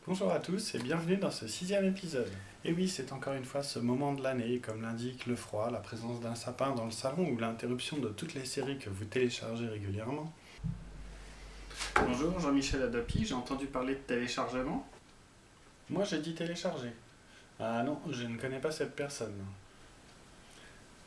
Bonjour à tous et bienvenue dans ce 6e épisode. Et oui, c'est encore une fois ce moment de l'année, comme l'indique le froid, la présence d'un sapin dans le salon ou l'interruption de toutes les séries que vous téléchargez régulièrement. Bonjour, Jean-Michel Adopi, j'ai entendu parler de téléchargement. Moi j'ai dit télécharger. Ah non, je ne connais pas cette personne.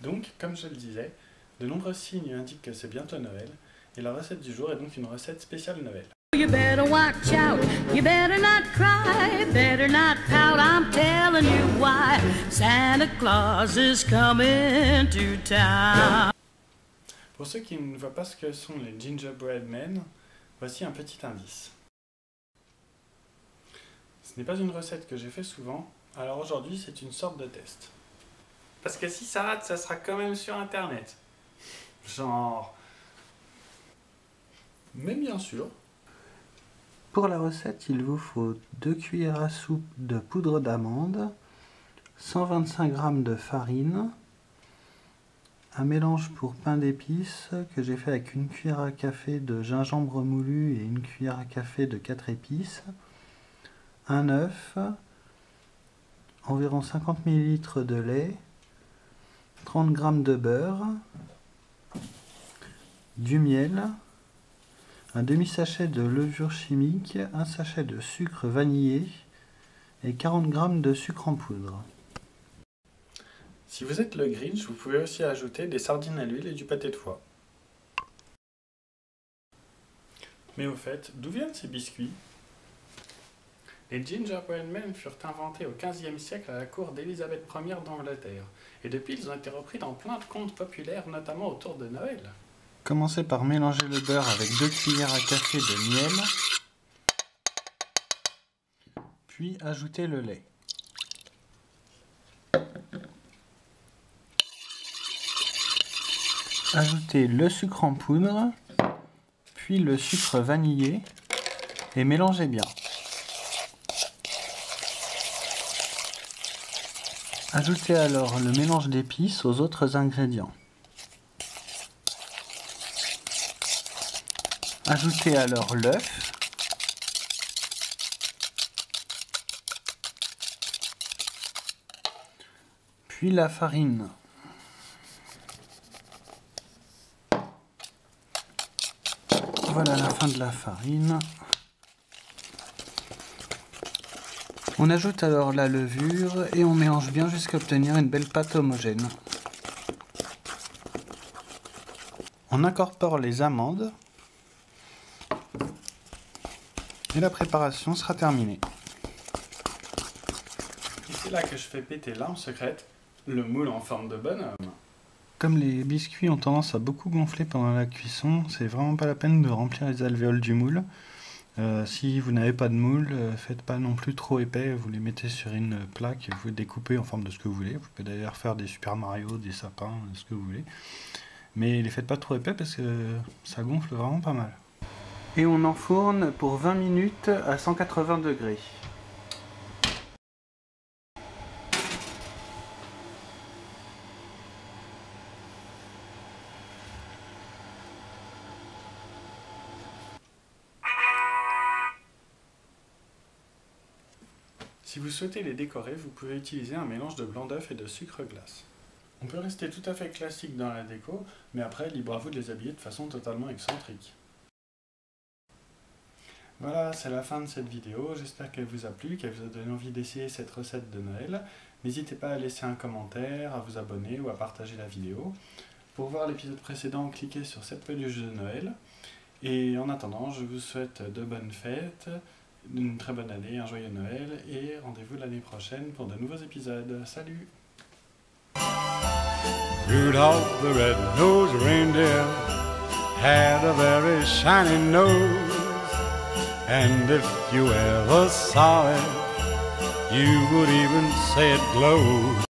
Donc, comme je le disais, de nombreux signes indiquent que c'est bientôt Noël, et la recette du jour est donc une recette spéciale Noël. You better watch out, you better not cry, better not pout, I'm telling you why, Santa Claus is coming to town. Pour ceux qui ne voient pas ce que sont les gingerbread men, voici un petit indice. Ce n'est pas une recette que j'ai fait souvent, alors aujourd'hui c'est une sorte de test. Parce que si ça rate, ça sera quand même sur internet. Genre... Mais bien sûr. Pour la recette, il vous faut 2 cuillères à soupe de poudre d'amande, 125 g de farine, un mélange pour pain d'épices que j'ai fait avec une cuillère à café de gingembre moulu et une cuillère à café de 4 épices, un œuf, environ 50 ml de lait, 30 g de beurre, du miel, un demi-sachet de levure chimique, un sachet de sucre vanillé et 40 g de sucre en poudre. Si vous êtes le Grinch, vous pouvez aussi ajouter des sardines à l'huile et du pâté de foie. Mais au fait, d'où viennent ces biscuits? Les gingerbread men furent inventés au XVe siècle à la cour d'Élisabeth Ier d'Angleterre, et depuis ils ont été repris dans plein de contes populaires, notamment autour de Noël. Commencez par mélanger le beurre avec 2 cuillères à café de miel, puis ajoutez le lait. Ajoutez le sucre en poudre, puis le sucre vanillé et mélangez bien. Ajoutez alors le mélange d'épices aux autres ingrédients. Ajoutez alors l'œuf, puis la farine. Voilà la fin de la farine. On ajoute alors la levure et on mélange bien jusqu'à obtenir une belle pâte homogène. On incorpore les amandes. Et la préparation sera terminée. Et c'est là que je fais péter l'arme secrète, le moule en forme de bonhomme. Comme les biscuits ont tendance à beaucoup gonfler pendant la cuisson, c'est vraiment pas la peine de remplir les alvéoles du moule. Si vous n'avez pas de moule, faites pas non plus trop épais, vous les mettez sur une plaque et vous découpez en forme de ce que vous voulez. Vous pouvez d'ailleurs faire des Super Mario, des sapins, ce que vous voulez. Mais les faites pas trop épais parce que ça gonfle vraiment pas mal. Et on enfourne pour 20 minutes à 180 degrés. Si vous souhaitez les décorer, vous pouvez utiliser un mélange de blanc d'œuf et de sucre glace. On peut rester tout à fait classique dans la déco, mais après, libre à vous de les habiller de façon totalement excentrique. Voilà, c'est la fin de cette vidéo, j'espère qu'elle vous a plu, qu'elle vous a donné envie d'essayer cette recette de Noël. N'hésitez pas à laisser un commentaire, à vous abonner ou à partager la vidéo. Pour voir l'épisode précédent, cliquez sur cette peluche de Noël. Et en attendant, je vous souhaite de bonnes fêtes, une très bonne année, un joyeux Noël, et rendez-vous l'année prochaine pour de nouveaux épisodes. Salut! Rudolph the red-nosed reindeer had a very shiny nose. And if you ever saw it, you would even say it glowed.